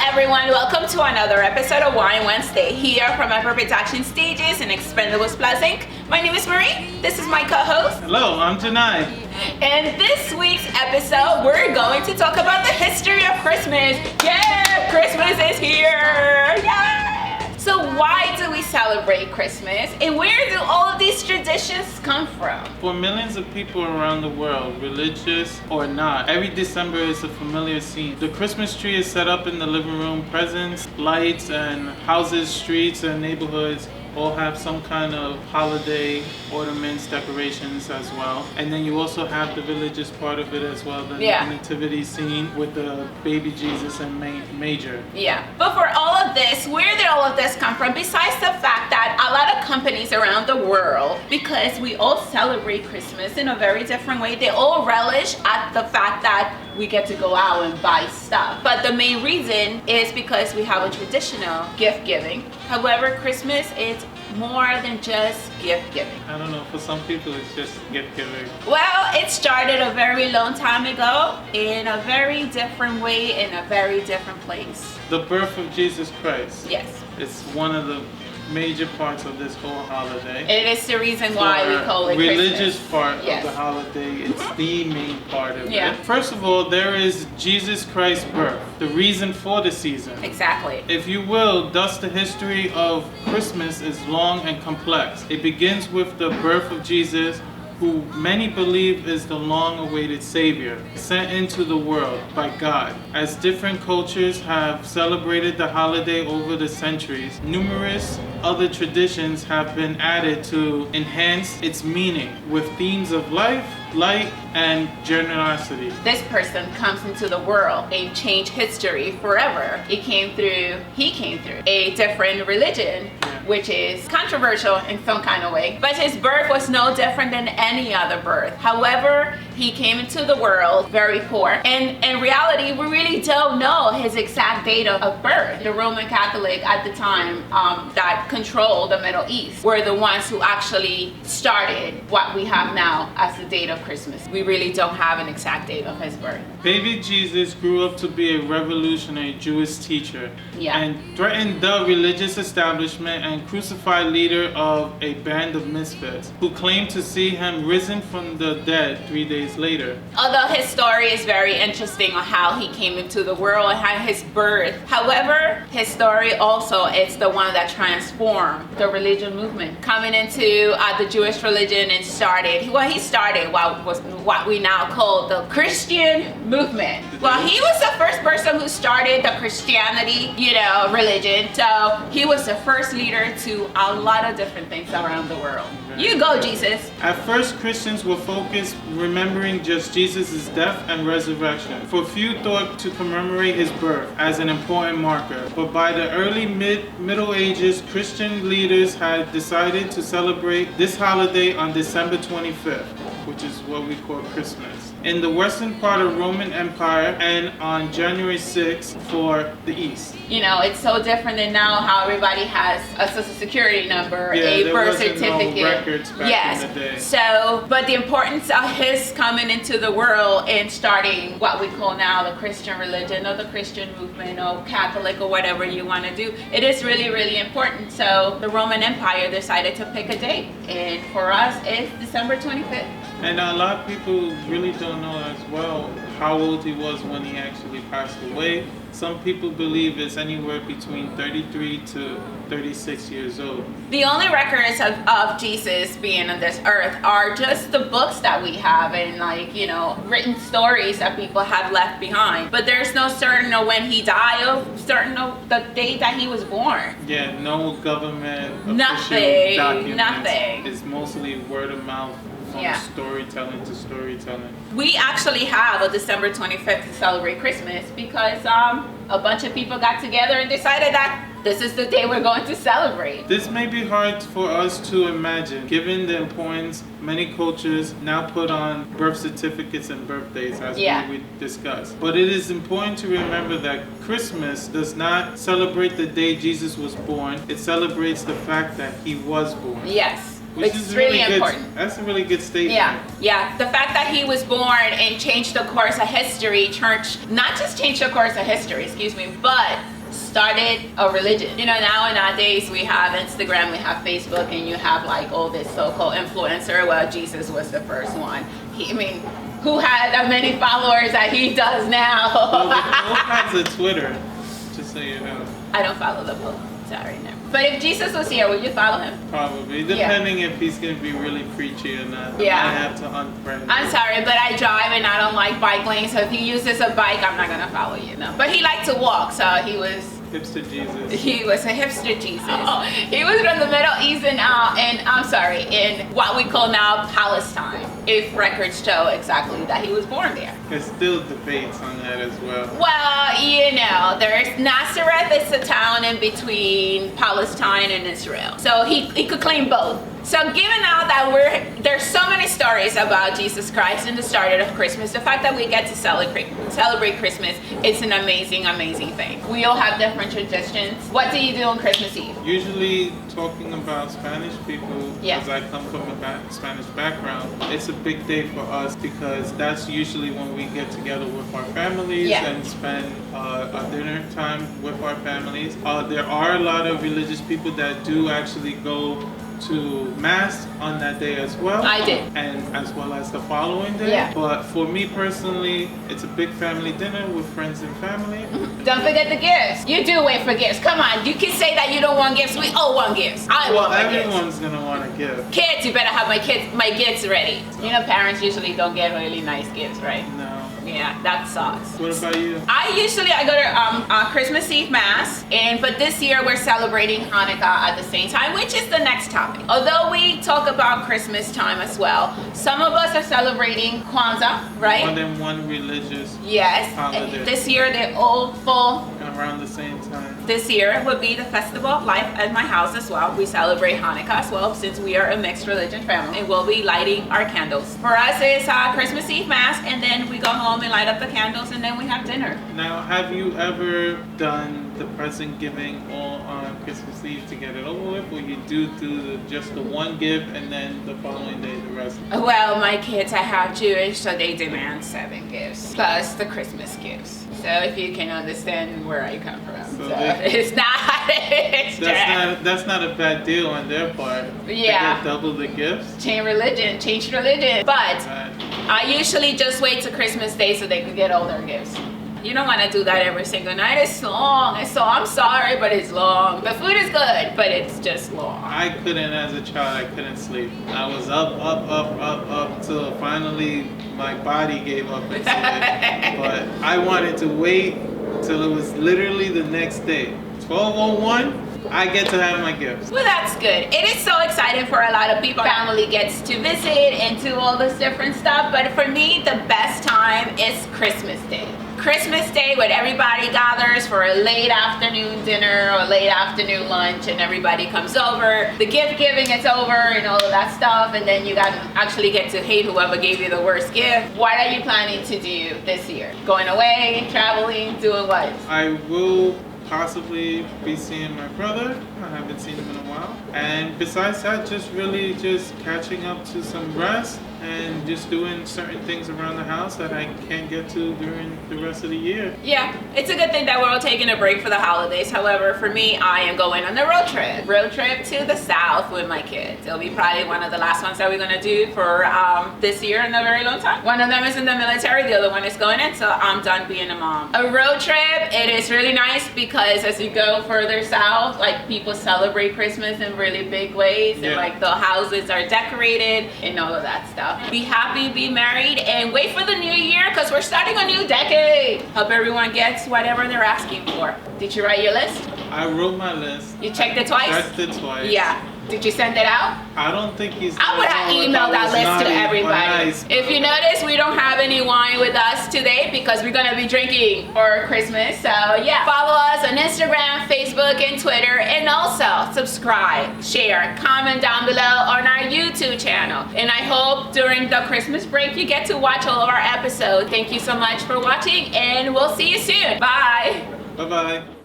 everyone, welcome to another episode of Wine Wednesday here from Ever Production Stages and Expendables Plus Inc. My name is Marie, this is my co-host. Hello, I'm Janai. And this week's episode, we're going to talk about the history of Christmas. Yeah, Christmas is here! Yeah! So why do we celebrate Christmas? And where do all of these traditions come from? For millions of people around the world, religious or not, every December is a familiar scene. The Christmas tree is set up in the living room. Presents, lights, and houses, streets, and neighborhoods all have some kind of holiday ornaments, decorations as well. And then you also have the religious part of it as well, the nativity scene with the baby Jesus and Major. Yeah, but for all of this, where did all of this come from? Besides the fact that a lot of companies around the world, because we all celebrate Christmas in a very different way, they all relish at the fact that we get to go out and buy stuff. But the main reason is because we have a traditional gift giving. However, Christmas is more than just gift giving. I don't know, for some people it's just gift giving. Well, it started a very long time ago in a very different way, in a very different place. The birth of Jesus Christ. Yes. It's one of the major parts of this whole holiday. It is the reason why we call it religious Christmas. part of the holiday. It's the main part of Yeah. it. First of all, there is Jesus Christ's birth, the reason for the season. Exactly. If you will, thus the history of Christmas is long and complex. It begins with the birth of Jesus, who many believe is the long-awaited Savior, sent into the world by God. As different cultures have celebrated the holiday over the centuries, numerous other traditions have been added to enhance its meaning with themes of life, light, and generosity. This person comes into the world and changed history forever. He came through a different religion, which is controversial in some kind of way. But his birth was no different than any other birth. However, he came into the world very poor. And in reality, we really don't know his exact date of birth. The Roman Catholic at the time that controlled the Middle East were the ones who actually started what we have now as the date of Christmas. We really don't have an exact date of his birth. Baby Jesus grew up to be a revolutionary Jewish teacher and threatened the religious establishment and crucified leader of a band of misfits who claimed to see him risen from the dead 3 days later. Although his story is very interesting on how he came into the world and how his birth. However, his story also is the one that transformed the religion movement. Coming into the Jewish religion and started what we now call the Christian movement. Well, he was the first person who started the Christianity, religion. So he was the first leader to a lot of different things around the world. You go, Jesus. At first, Christians were focused remembering just Jesus' death and resurrection, for few thought to commemorate his birth as an important marker. But by the early Middle Ages, Christian leaders had decided to celebrate this holiday on December 25th, which is what we call Christmas, in the western part of Roman Empire, and on January 6th for the East. It's so different than now how everybody has a social security number, a birth certificate. No records back in the day. So, but the importance of his coming into the world and starting what we call now the Christian religion or the Christian movement or Catholic or whatever you want to do, it is really, really important. So the Roman Empire decided to pick a date, and for us it's December 25th. And a lot of people really don't know as well how old he was when he actually passed away. Some people believe it's anywhere between 33 to 36 years old. The only records of Jesus being on this earth are just the books that we have and written stories that people have left behind. But there's no certain when he died or certain the date that he was born. Yeah, no government Nothing. official documents. Nothing. It's mostly word of mouth. From storytelling to storytelling. We actually have a December 25th to celebrate Christmas because a bunch of people got together and decided that this is the day we're going to celebrate. This may be hard for us to imagine, given the importance many cultures now put on birth certificates and birthdays, as we discussed. But it is important to remember that Christmas does not celebrate the day Jesus was born. It celebrates the fact that he was born. Yes. Which It's is really good. important. That's a really good statement. Yeah. The fact that he was born and changed the course of history, not just changed the course of history, but started a religion. You know, nowadays we have Instagram, we have Facebook, and you have like all this so-called influencer. Well, Jesus was the first one. Who had as many followers that he does now? Well, the Pope has a Twitter, just so you know. I don't follow the Pope. Sorry, no. But if Jesus was here, would you follow him? Probably, depending if he's going to be really preachy or not. Yeah. I have to unfriend him. I'm sorry, but I drive and I don't like bike lanes, so if he uses a bike, I'm not going to follow you, no. But he liked to walk, so he was... Hipster Jesus. He was a hipster Jesus. He was from the Middle East in what we call now Palestine, if records show exactly that he was born there. There's still debates on that as well. Well, you know, there's Nazareth is a town in between Palestine and Israel. So he could claim both. So given now that there's so many stories about Jesus Christ and the start of Christmas, the fact that we get to celebrate Christmas, it's an amazing, amazing thing. We all have different traditions. What do you do on Christmas Eve? Usually talking about Spanish people, because I come from a Spanish background, it's a big day for us because that's usually when we get together with our families and spend a dinner time with our families. There are a lot of religious people that do actually go to Mass on that day as well. I did. And as well as the following day. Yeah. But for me personally, it's a big family dinner with friends and family. Don't forget the gifts. You do wait for gifts. Come on, you can say that you don't want gifts. We all want gifts. I want my gifts. Everyone's gonna want a gift. Kids, you better have my gifts ready. You know, parents usually don't get really nice gifts, right? No. Yeah, that sucks. What about you? I go to Christmas Eve Mass, but this year we're celebrating Hanukkah at the same time, which is the next topic. Although we talk about Christmas time as well, some of us are celebrating Kwanzaa, right? More than one religious holiday. This year they're all full. Around the same time. This year would be the Festival of Life at my house as well. We celebrate Hanukkah as well since we are a mixed religion family, and we'll be lighting our candles. For us, it's Christmas Eve Mass, and then we go home and light up the candles, and then we have dinner. Now, have you ever done the present giving all on Christmas Eve to get it over with, or you do just the one gift and then the following day the rest? Well, my kids, I have Jewish, so they demand 7 gifts plus the Christmas gifts. So if you can understand where I come from, it's not. That's not a bad deal on their part. Yeah. They get double the gifts. Change religion. But I usually just wait till Christmas Day so they can get all their gifts. You don't want to do that every single night. It's long. I'm sorry, but it's long. The food is good, but it's just long. I couldn't, as a child, I couldn't sleep. I was up till finally my body gave up and slept. But I wanted to wait till it was literally the next day. 12:01. I get to have my gifts. Well, that's good. It is so exciting for a lot of people. Family gets to visit and do all this different stuff. But for me, the best time is Christmas Day. Christmas Day when everybody gathers for a late afternoon dinner or late afternoon lunch, and everybody comes over. The gift giving is over and all of that stuff, and then you actually get to hate whoever gave you the worst gift. What are you planning to do this year? Going away, traveling, doing what? I will possibly be seeing my brother. I haven't seen him in a while. And besides that, just catching up to some rest and just doing certain things around the house that I can't get to during the rest of the year. Yeah, it's a good thing that we're all taking a break for the holidays. However, for me, I am going on a road trip to the south with my kids. It'll be probably one of the last ones that we're gonna do for this year in a very long time. One of them is in the military, the other one is going in, so I'm done being a mom. A road trip, it is really nice because as you go further south, like people celebrate Christmas in really big ways, and like the houses are decorated and all of that stuff. Be happy, be married, and wait for the new year because we're starting a new decade. Hope everyone gets whatever they're asking for. Did you write your list? I wrote my list. You checked it twice? Checked it twice. Yeah. Did you send it out? I don't think he's. I would have emailed that list to everybody. Nice. If you notice, we don't have any wine with us today because we're gonna be drinking for Christmas. So yeah, follow us on Instagram, Facebook, and Twitter, and also subscribe, share, comment down below on our YouTube channel. And I hope during the Christmas break you get to watch all of our episodes. Thank you so much for watching, and we'll see you soon. Bye. Bye-bye.